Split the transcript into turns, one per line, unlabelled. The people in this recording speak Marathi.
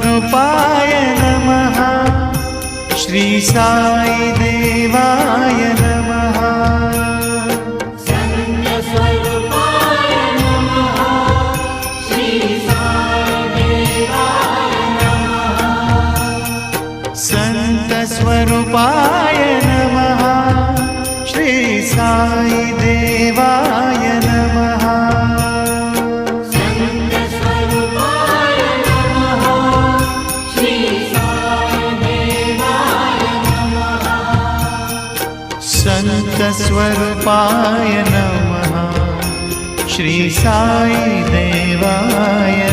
स्वरूपाय नमः। श्री साई देवाय नमः।
संत स्वरूपाय नमः। श्री साई देवाय नमः।
संत स्वरूपाय नमः। श्री साई देवाय नमः।
संत स्वरूपाय नमः। श्री साई देवाय नमः।
संत स्वरूपाय नमः। श्री साई देवाय